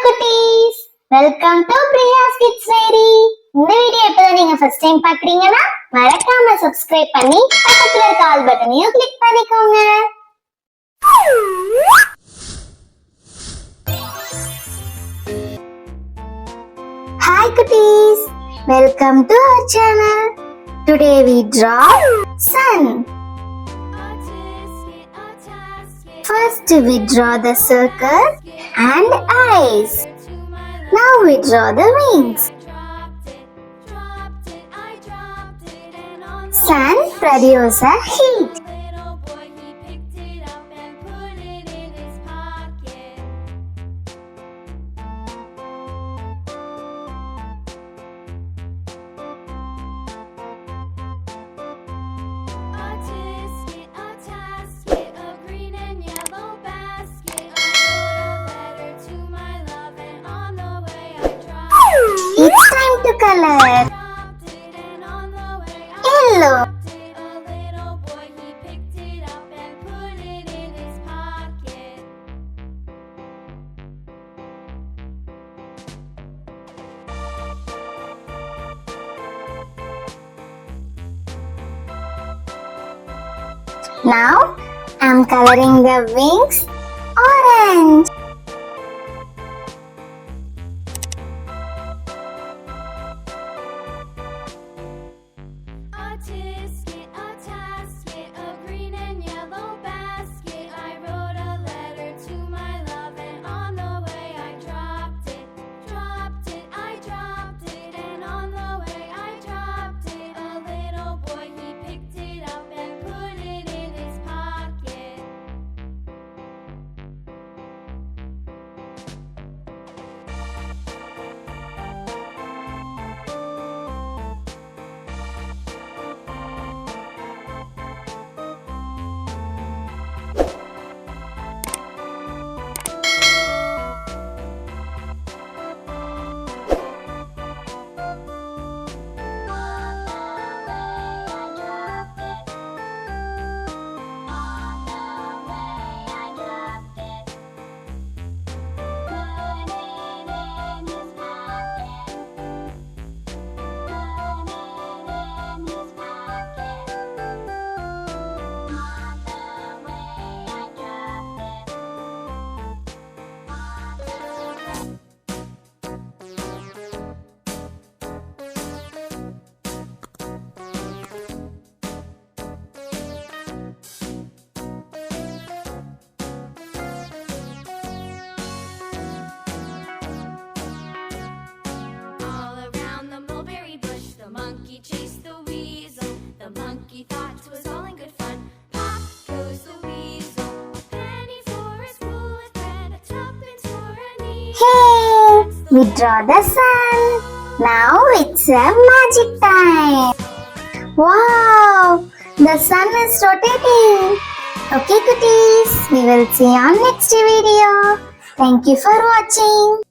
குட்டீஸ், welcome to Priya's Kids Diary. இந்த video இப்பதான் நீங்க ஃபர்ஸ்ட் டைம் பாக்குறீங்கன்னா மறக்காம சப்ஸ்கிரைப் பண்ணி பக்கத்துல இருக்க ஆல் பட்டனையும் கிளிக் பண்ணிக்கோங்க. Hi குட்டீஸ், welcome to our channel. Today we draw sun. First we draw the circle and eyes. Now we draw the wings. Sun produces heat. It's time to color. Yellow. Now I'm coloring the wings orange. Chased the weasel. The monkey thought 'twas all in good fun. Pop goes the weasel. A penny for a spool of thread, a tuppence for a needle. Hey, we draw the sun. Now it's a magic time. Wow, the sun is rotating. Okay, cuties, we will see you on next video. Thank you for watching.